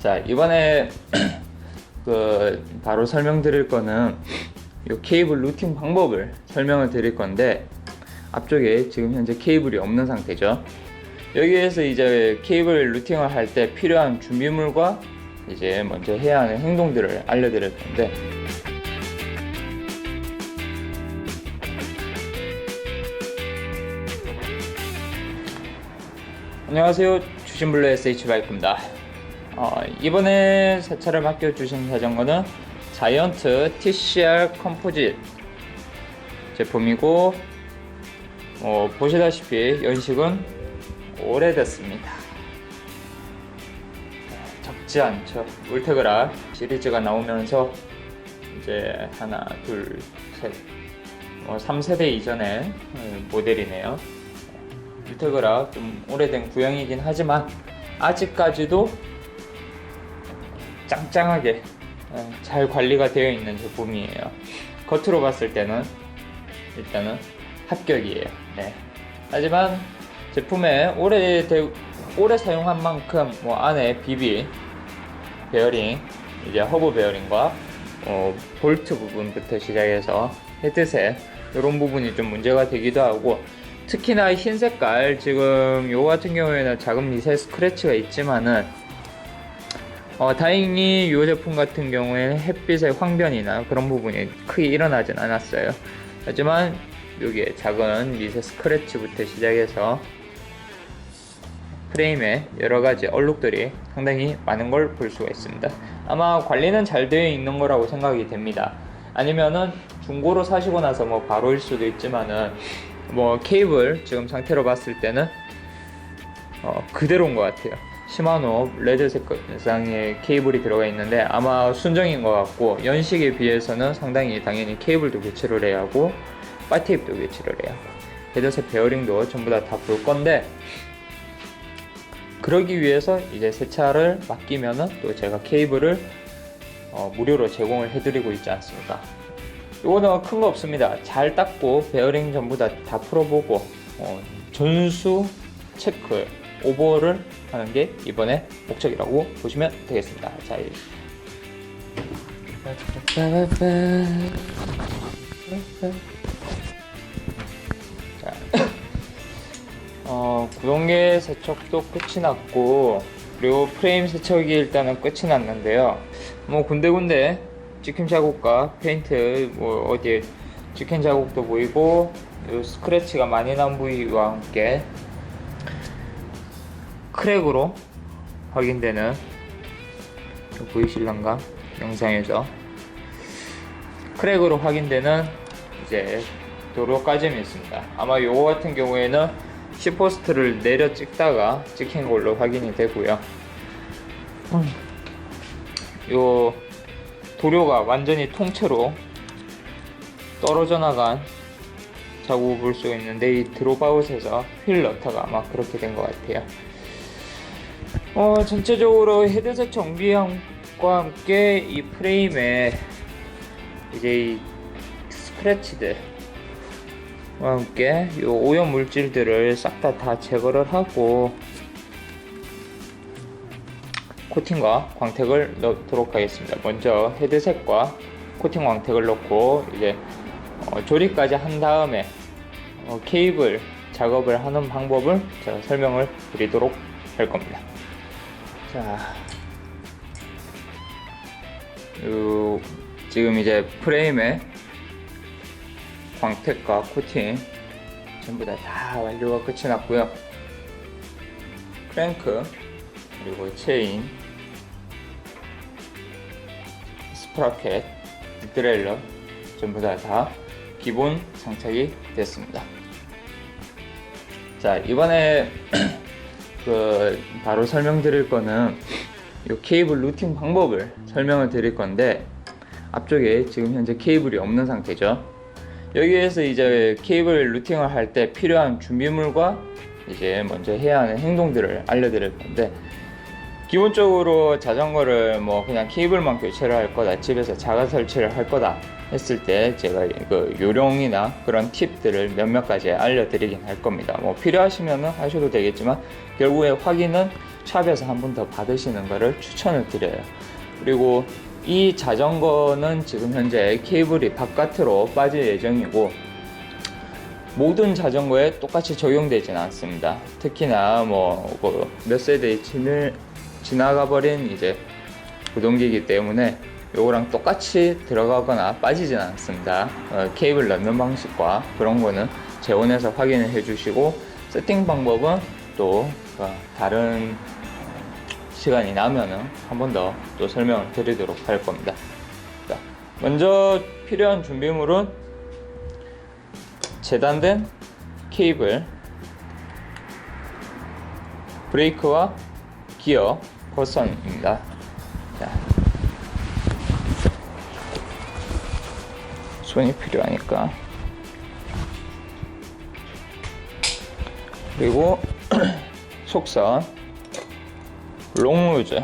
자, 이번에 바로 설명드릴 거는 이 케이블 루팅 방법을 설명을 드릴 건데, 앞쪽에 지금 현재 케이블이 없는 상태죠. 여기에서 이제 케이블 루팅을 할 때 필요한 준비물과 이제 먼저 해야 하는 행동들을 알려드릴 건데, 안녕하세요, 주신블루 SH바이크입니다. 이번에 새 차를 맡겨주신 자전거는 자이언트 TCR 컴포짓 제품이고, 보시다시피 연식은 오래됐습니다. 적지 않죠. 울테그라 시리즈가 나오면서 이제 하나, 둘, 셋, 3세대 이전의 모델이네요. 울테그라 좀 오래된 구형이긴 하지만 아직까지도 짱짱하게 잘 관리가 되어 있는 제품이에요. 겉으로 봤을 때는 일단은 합격이에요. 네. 하지만 제품에 오래 사용한 만큼 안에 비비 베어링, 이제 허브 베어링과 볼트 부분부터 시작해서 헤드셋 이런 부분이 좀 문제가 되기도 하고, 특히나 흰 색깔, 지금 요 같은 경우에는 작은 미세 스크래치가 있지만은 다행히 이 제품 같은 경우에는 햇빛의 황변이나 그런 부분이 크게 일어나진 않았어요. 하지만 여기에 작은 미세 스크래치부터 시작해서 프레임에 여러가지 얼룩들이 상당히 많은 걸 볼 수가 있습니다. 아마 관리는 잘 되어 있는 거라고 생각이 됩니다. 아니면은 중고로 사시고 나서 바로일 수도 있지만은 케이블 지금 상태로 봤을 때는 그대로인 것 같아요. 시마노 레드색 상의 케이블이 들어가 있는데 아마 순정인 것 같고, 연식에 비해서는 상당히 당연히 케이블도 교체를 해야 하고 바테입도 교체를 해야 하고 헤드셋 베어링도 전부 다 볼 건데, 그러기 위해서 이제 새 차를 맡기면은 또 제가 케이블을 무료로 제공을 해드리고 있지 않습니까? 이거는 큰 거 없습니다. 잘 닦고 베어링 전부 다 풀어보고 전수 체크 오버를 하는 게 이번에 목적이라고 보시면 되겠습니다. 자, 구동계 세척도 끝이 났고, 그리고 프레임 세척이 일단은 끝이 났는데요. 군데군데 찍힘 자국과 페인트 어디에 찍힌 자국도 보이고, 요 스크래치가 많이 난 부위와 함께 크랙으로 확인되는, 보이실란가? 영상에서 크랙으로 확인되는 이제 도로까지는 있습니다. 아마 요거 같은 경우에는 시포스트를 내려 찍다가 찍힌 걸로 확인이 되고요. 요 도료가 완전히 통째로 떨어져 나간 자국을 볼 수 있는데, 이 드롭아웃에서 휠 너터가 아마 그렇게 된 것 같아요. 전체적으로 헤드셋 정비함과 함께 이 프레임에 이제 이 스크래치들과 함께 이 오염 물질들을 싹 다 제거를 하고 코팅과 광택을 넣도록 하겠습니다. 먼저 헤드셋과 코팅 광택을 넣고 이제 조립까지 한 다음에 케이블 작업을 하는 방법을 제가 설명을 드리도록 할 겁니다. 자, 지금 이제 프레임에 광택과 코팅 전부 다 완료가 끝이 났고요. 크랭크, 그리고 체인, 스프라켓, 드레일러 전부 다 기본 장착이 됐습니다. 자, 이번에 바로 설명드릴 거는 이 케이블 루팅 방법을 설명을 드릴 건데, 앞쪽에 지금 현재 케이블이 없는 상태죠. 여기에서 이제 케이블 루팅을 할 때 필요한 준비물과 이제 먼저 해야 하는 행동들을 알려드릴 건데, 기본적으로 자전거를 그냥 케이블만 교체를 할 거다, 집에서 자가 설치를 할 거다 했을 때 제가 그 요령이나 그런 팁들을 몇몇 가지 알려드리긴 할 겁니다. 뭐 필요하시면 하셔도 되겠지만 결국에 확인은 샵에서 한 번 더 받으시는 것을 추천을 드려요. 그리고 이 자전거는 지금 현재 케이블이 바깥으로 빠질 예정이고 모든 자전거에 똑같이 적용되지는 않습니다. 특히나 뭐 몇 세대 지나가 버린 이제 구동기이기 때문에 요거랑 똑같이 들어가거나 빠지진 않습니다. 케이블 넣는 방식과 그런 거는 재원에서 확인을 해주시고 세팅 방법은 또 다른 시간이 나면은 한 번 더 또 설명을 드리도록 할 겁니다. 자, 먼저 필요한 준비물은 재단된 케이블, 브레이크와 기어, 거선입니다. 자, 손이 필요하니까. 그리고 속선, 롱루즈,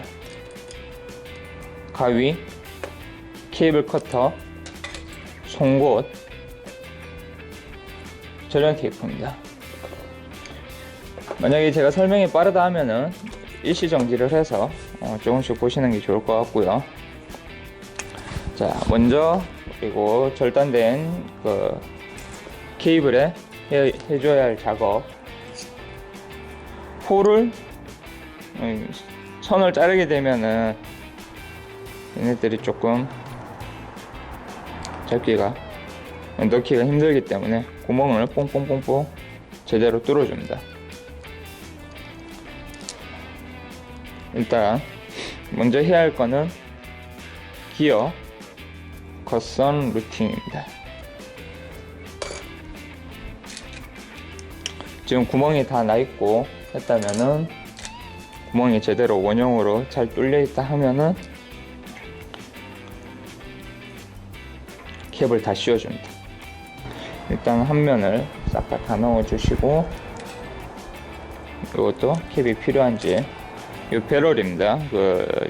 가위, 케이블 커터, 송곳, 절연 테이프입니다. 만약에 제가 설명이 빠르다 하면은 일시정지를 해서 조금씩 보시는 게 좋을 것 같고요. 자, 먼저 그리고 절단된 그 케이블에 해줘야 할 작업, 홀을 선을 자르게 되면은 얘네들이 조금 넣기가 힘들기 때문에 구멍을 뽕뽕뽕뽕 제대로 뚫어줍니다. 일단 먼저 해야 할 거는 기어 겉선 루팅입니다. 지금 구멍이 다 나 있고 했다면은 구멍이 제대로 원형으로 잘 뚫려 있다 하면은 캡을 다 씌워줍니다. 일단 한 면을 싹 다 넣어 주시고, 이것도 캡이 필요한지, 이 배럴입니다. 그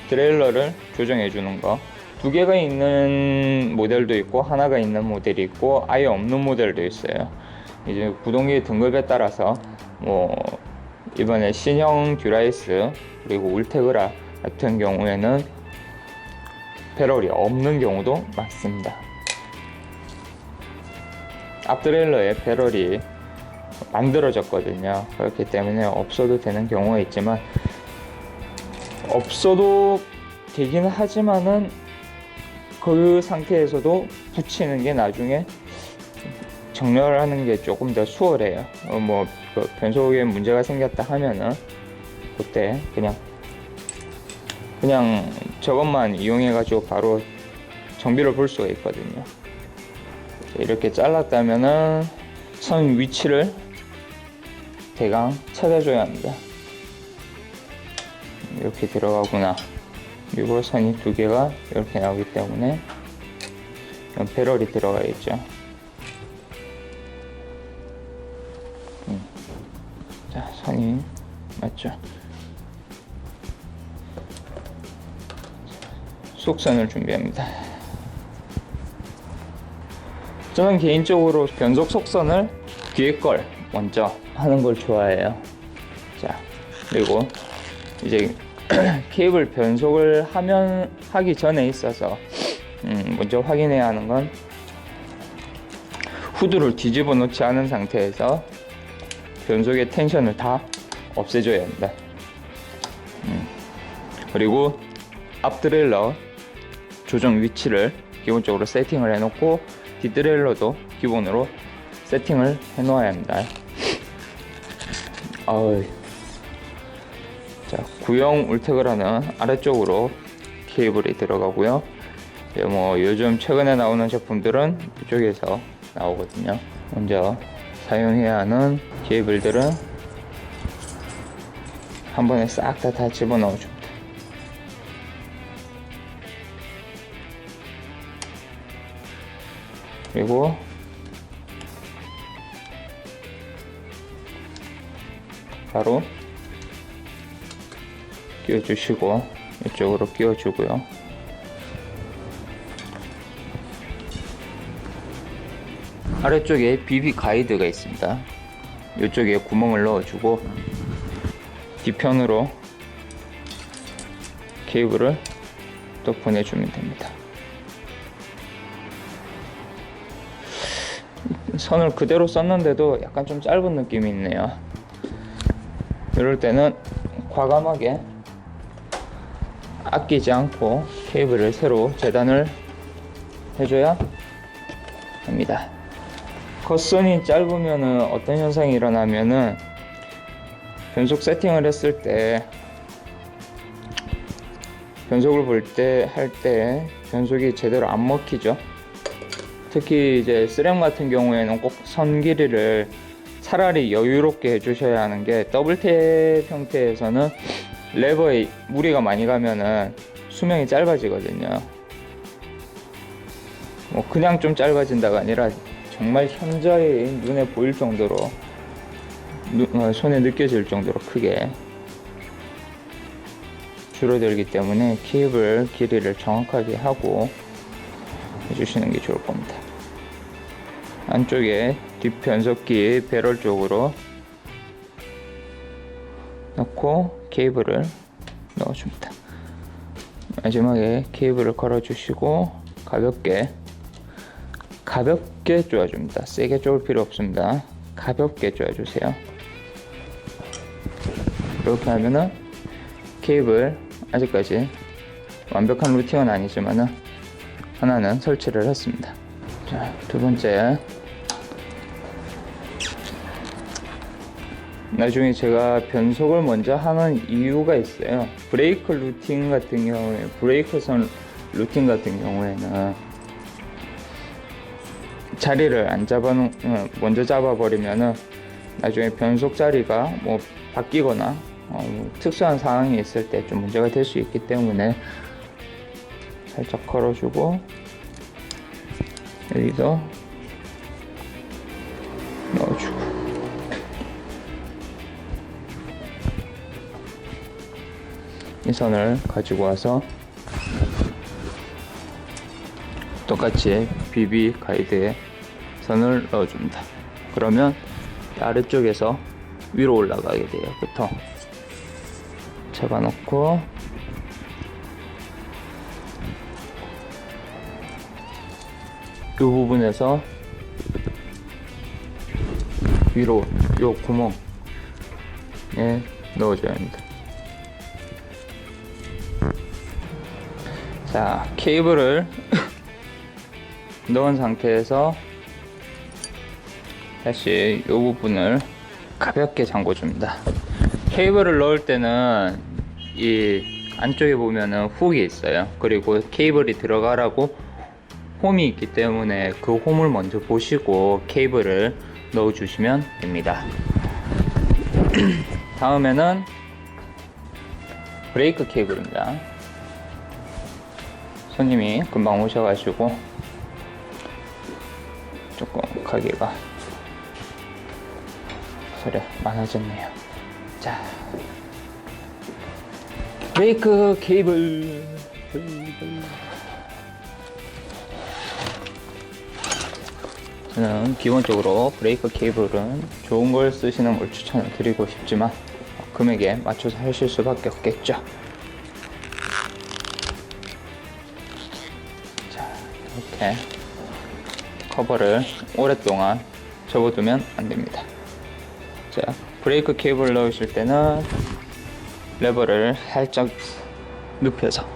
트레일러를 조정해 주는 거. 두 개가 있는 모델도 있고 하나가 있는 모델이 있고 아예 없는 모델도 있어요. 이제 구동기 등급에 따라서 뭐 이번에 신형 듀라이스 그리고 울테그라 같은 경우에는 배럴이 없는 경우도 많습니다. 앞트레일러에 배럴이 만들어졌거든요. 그렇기 때문에 없어도 되는 경우가 있지만, 없어도 되긴 하지만은 그 상태에서도 붙이는 게 나중에 정렬을 하는 게 조금 더 수월해요. 그 변속에 문제가 생겼다 하면은 그때 그냥 저것만 이용해 가지고 바로 정비를 볼 수가 있거든요. 이렇게 잘랐다면은 선 위치를 대강 찾아줘야 합니다. 이렇게 들어가구나. 그리고 선이 두 개가 이렇게 나오기 때문에 배럴이 들어가 있죠. 자, 선이 맞죠? 속선을 준비합니다. 저는 개인적으로 변속 속선을 뒤에 걸 먼저 하는 걸 좋아해요. 자, 그리고 이제 케이블 변속을 하기 전에 있어서 먼저 확인해야 하는 건 후드를 뒤집어 놓지 않은 상태에서 변속의 텐션을 다 없애줘야 합니다. 그리고 앞트레일러 조정 위치를 기본적으로 세팅을 해놓고 뒷트레일러도 기본으로 세팅을 해놓아야 합니다. 자, 구형 울테그라는 아래쪽으로 케이블이 들어가고요. 뭐 요즘 최근에 나오는 제품들은 이쪽에서 나오거든요. 먼저 사용해야 하는 케이블들은 한 번에 싹 다 집어넣어 줍니다. 그리고 바로 끼워주시고 이쪽으로 끼워주고요. 아래쪽에 BB 가이드가 있습니다. 이쪽에 구멍을 넣어주고 뒤편으로 케이블을 또 보내주면 됩니다. 선을 그대로 썼는데도 약간 좀 짧은 느낌이 있네요. 이럴 때는 과감하게 아끼지 않고 케이블을 새로 재단을 해줘야 합니다. 컷선이 짧으면은 어떤 현상이 일어나면은 변속 세팅을 했을 때 변속을 볼 때 할 때 변속이 제대로 안 먹히죠. 특히 이제 스램 같은 경우에는 꼭 선 길이를 차라리 여유롭게 해주셔야 하는 게, 더블탭 형태에서는 레버에 무리가 많이 가면은 수명이 짧아지거든요. 뭐 그냥 좀 짧아진다가 아니라 정말 현저히 눈에 보일 정도로 손에 느껴질 정도로 크게 줄어들기 때문에 케이블 길이를 정확하게 하고 해주시는 게 좋을 겁니다. 안쪽에 뒷변속기 배럴 쪽으로 넣고 케이블을 넣어줍니다. 마지막에 케이블을 걸어주시고 가볍게 쪼아줍니다. 세게 쪼을 필요 없습니다. 가볍게 쪼아주세요. 이렇게 하면은 케이블, 아직까지 완벽한 루팅은 아니지만은 하나는 설치를 했습니다. 자, 두 번째, 나중에 제가 변속을 먼저 하는 이유가 있어요. 브레이크 루팅 같은 경우에, 브레이크선 루팅 같은 경우에는 자리를 안 먼저 잡아버리면은 나중에 변속 자리가 뭐 바뀌거나 특수한 상황이 있을 때 좀 문제가 될 수 있기 때문에 살짝 걸어주고, 여기도 넣어주고, 이 선을 가지고 와서 똑같이 BB 가이드에 선을 넣어줍니다. 그러면 아래쪽에서 위로 올라가게 돼요. 부터 잡아놓고 이 부분에서 위로 요 구멍에 넣어줘야 합니다. 자, 케이블을 넣은 상태에서 다시 이 부분을 가볍게 잠궈줍니다. 케이블을 넣을 때는 이 안쪽에 보면은 훅이 있어요. 그리고 케이블이 들어가라고 홈이 있기 때문에 그 홈을 먼저 보시고 케이블을 넣어 주시면 됩니다. 다음에는 브레이크 케이블입니다. 손님이 금방 오셔가지고 조금 가게가 소리 많아졌네요. 자, 브레이크 케이블. 저는 기본적으로 브레이크 케이블은 좋은 걸 쓰시는 걸 추천을 드리고 싶지만 금액에 맞춰서 하실 수밖에 없겠죠. 자, 이렇게 커버를 오랫동안 접어두면 안됩니다. 자, 브레이크 케이블을 넣으실 때는 레버를 살짝 눕혀서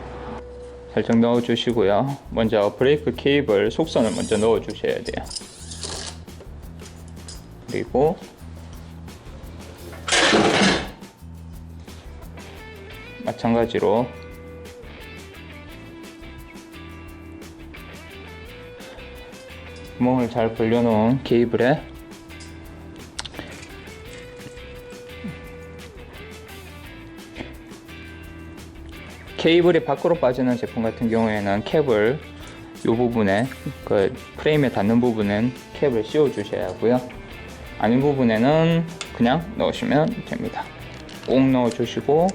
살짝 넣어 주시고요. 먼저 브레이크 케이블 속선을 먼저 넣어 주셔야 돼요. 그리고 마찬가지로 구멍을 잘 벌려놓은 케이블에 케이블이 밖으로 빠지는 제품 같은 경우에는 캡을 이 부분에 그 프레임에 닿는 부분은 캡을 씌워 주셔야 하고요. 아닌 부분에는 그냥 넣으시면 됩니다. 꼭 넣어 주시고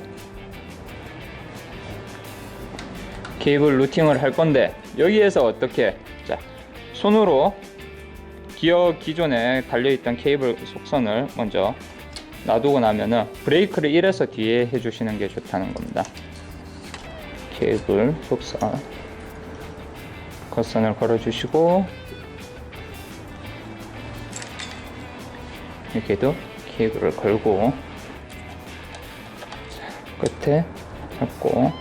케이블 루팅을 할 건데 여기에서 어떻게, 자, 손으로 기어 기존에 달려있던 케이블 속선을 먼저 놔두고 나면은 브레이크를 1에서 뒤에 해주시는 게 좋다는 겁니다. 케이블 속선 컷선을 걸어주시고, 여기에도 케이블을 걸고 끝에 잡고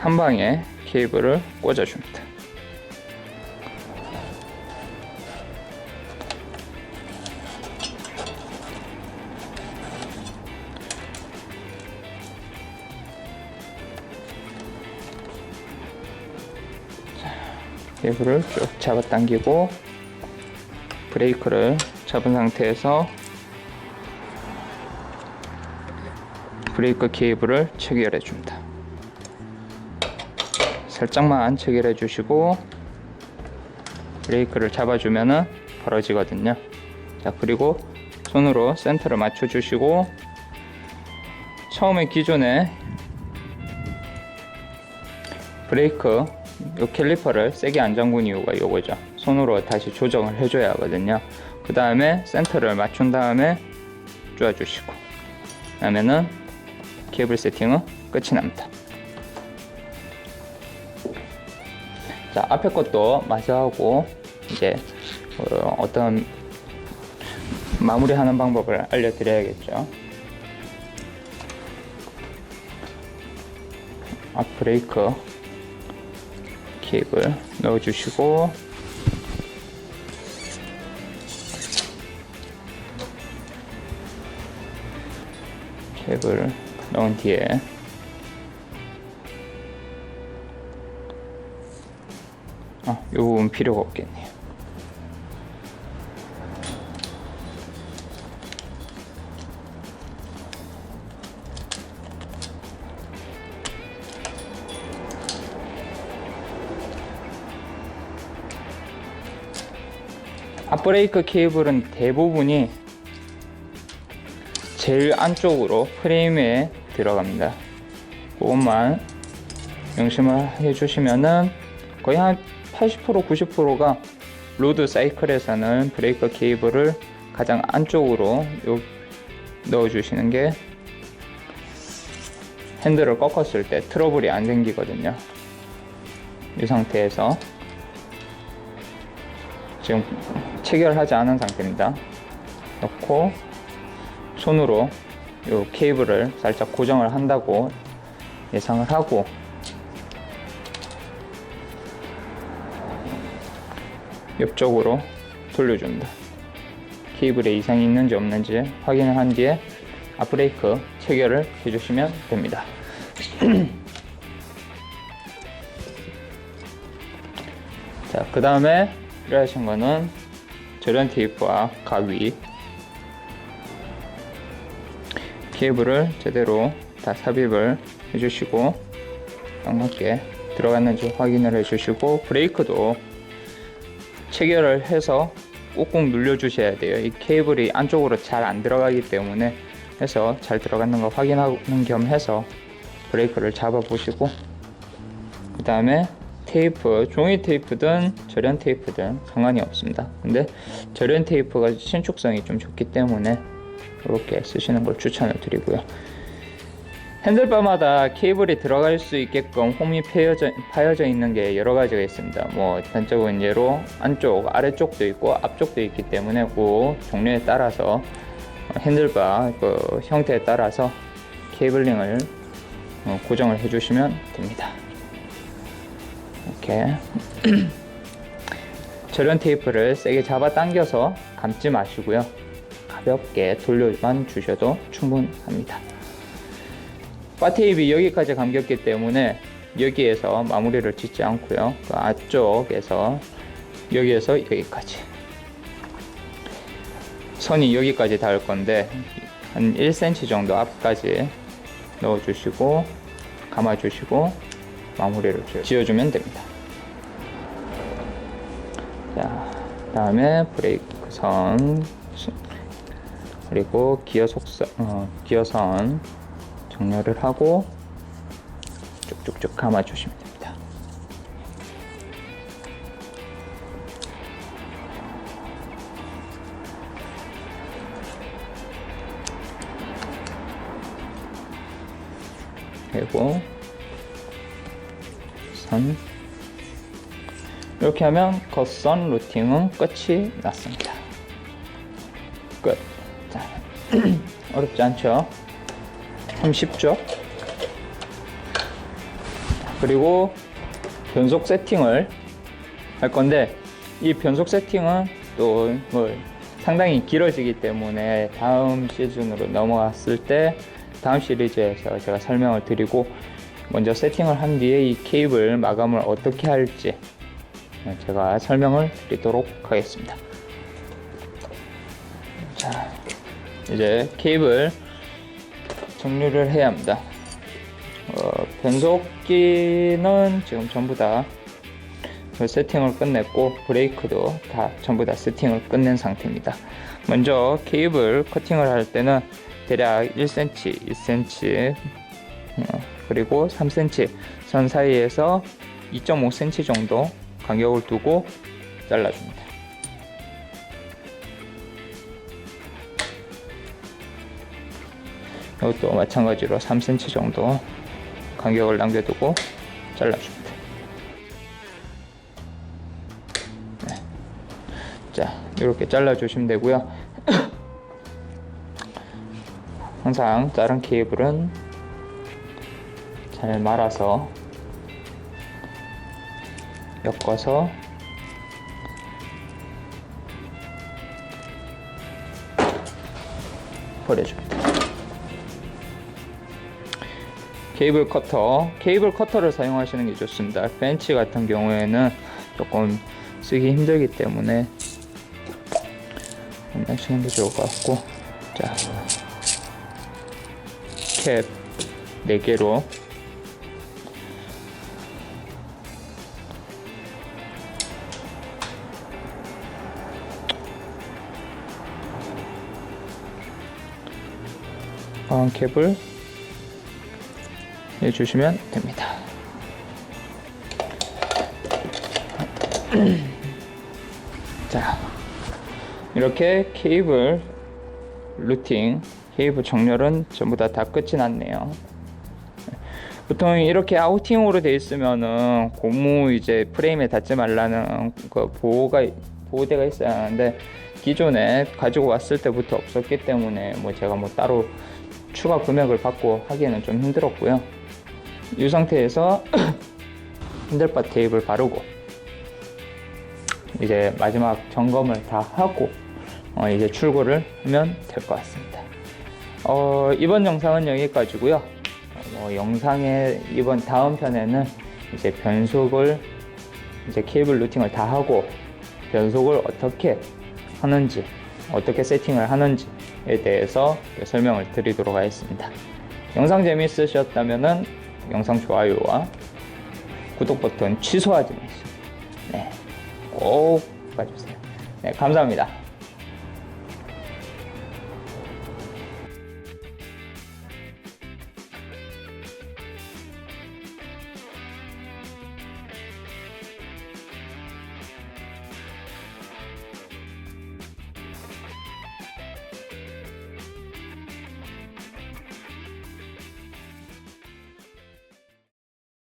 한 방에 케이블을 꽂아줍니다. 케이블을 쭉 잡아당기고 브레이크를 잡은 상태에서 브레이크 케이블을 체결해 줍니다. 살짝만 체결해 주시고 브레이크를 잡아주면은 벌어지거든요. 자, 그리고 손으로 센터를 맞춰 주시고, 처음에 기존에 브레이크 요 캘리퍼를 세게 안 잠근 이유가 요거죠. 손으로 다시 조정을 해줘야 하거든요. 그 다음에 센터를 맞춘 다음에 쪼아주시고 그러면은 케이블 세팅은 끝이 납니다. 자, 앞에 것도 마저하고 이제 어떤 마무리하는 방법을 알려드려야겠죠. 앞 브레이크 케이블 넣어주시고, 케이블을 넣은 뒤에 이 부분 필요가 없겠네요. 앞브레이크 케이블은 대부분이 제일 안쪽으로 프레임에 들어갑니다. 그것만 명심을 해주시면은 거의 한 80% 90%가 로드 사이클에서는 브레이크 케이블을 가장 안쪽으로 넣어주시는 게 핸들을 꺾었을 때 트러블이 안 생기거든요. 이 상태에서 지금 체결하지 않은 상태입니다. 넣고 손으로 이 케이블을 살짝 고정을 한다고 예상을 하고, 옆쪽으로 돌려줍니다. 케이블에 이상이 있는지 없는지 확인을 한 뒤에 앞브레이크 체결을 해주시면 됩니다. 자, 그 다음에 필요하신 거는 절연 테이프와 가위, 케이블을 제대로 다 삽입을 해주시고 딱 맞게 들어갔는지 확인을 해주시고, 브레이크도 체결을 해서 꾹꾹 눌려 주셔야 돼요. 이 케이블이 안쪽으로 잘 안 들어가기 때문에 해서 잘 들어가는 거 확인하는 겸 해서 브레이크를 잡아 보시고, 그 다음에 테이프, 종이 테이프든 절연 테이프든 상관이 없습니다. 근데 절연 테이프가 신축성이 좀 좋기 때문에 이렇게 쓰시는 걸 추천을 드리고요. 핸들바마다 케이블이 들어갈 수 있게끔 홈이 파여져 있는 게 여러 가지가 있습니다. 뭐 단적인 예로 안쪽, 아래쪽도 있고 앞쪽도 있기 때문에 그 종류에 따라서 핸들바 그 형태에 따라서 케이블링을 고정을 해주시면 됩니다. 이렇게 절연 테이프를 세게 잡아당겨서 감지 마시고요. 가볍게 돌려만 주셔도 충분합니다. 바테입이 여기까지 감겼기 때문에 여기에서 마무리를 짓지 않고요. 그 앞쪽에서 여기에서 여기까지 선이 여기까지 닿을 건데 한 1cm 정도 앞까지 넣어주시고 감아주시고 마무리를 지어주면 됩니다. 자, 다음에 브레이크 선 그리고 기어선 정렬을 하고 쭉쭉쭉 감아주시면 됩니다. 그리고 선. 이렇게 하면 컷선 루팅은 끝이 났습니다. 끝. 자, 어렵지 않죠? 참 쉽죠? 그리고 변속 세팅을 할 건데, 이 변속 세팅은 또 뭐 상당히 길어지기 때문에 다음 시즌으로 넘어갔을 때 다음 시리즈에서 제가 설명을 드리고, 먼저 세팅을 한 뒤에 이 케이블 마감을 어떻게 할지 제가 설명을 드리도록 하겠습니다. 자, 이제 케이블 정리를 해야 합니다. 변속기는 지금 전부 다 세팅을 끝냈고, 브레이크도 다 전부 다 세팅을 끝낸 상태입니다. 먼저 케이블 커팅을 할 때는 대략 1cm, 2cm, 그리고 3cm 선 사이에서 2.5cm 정도 간격을 두고 잘라줍니다. 이것도 마찬가지로 3cm 정도 간격을 남겨두고 잘라줍니다. 네. 자, 이렇게 잘라주시면 되고요. 항상 자른 케이블은 잘 말아서 엮어서 버려줍니다. 케이블 커터를 사용하시는 게 좋습니다. 벤치 같은 경우에는 조금 쓰기 힘들기 때문에 하시는 게 좋을 것 같고, 자, 캡 4개로 캡을 해주시면 됩니다. 자, 이렇게 케이블 루팅, 케이블 정렬은 전부 다 끝이 났네요. 보통 이렇게 아우팅으로 되어 있으면은 고무 이제 프레임에 닿지 말라는 그 보호대가 있어야 하는데, 기존에 가지고 왔을 때부터 없었기 때문에 제가 따로 추가 금액을 받고 하기에는 좀 힘들었고요. 이 상태에서 핸들바 테이프를 바르고 이제 마지막 점검을 다 하고 이제 출고를 하면 될 것 같습니다. 이번 영상은 여기까지고요. 영상의 다음 편에는 이제 변속을 이제 케이블 루팅을 다 하고 변속을 어떻게 하는지, 어떻게 세팅을 하는지에 대해서 설명을 드리도록 하겠습니다. 영상 재미있으셨다면은 영상 좋아요와 구독 버튼 취소하지 마시고 꼭 봐주세요. 네, 감사합니다.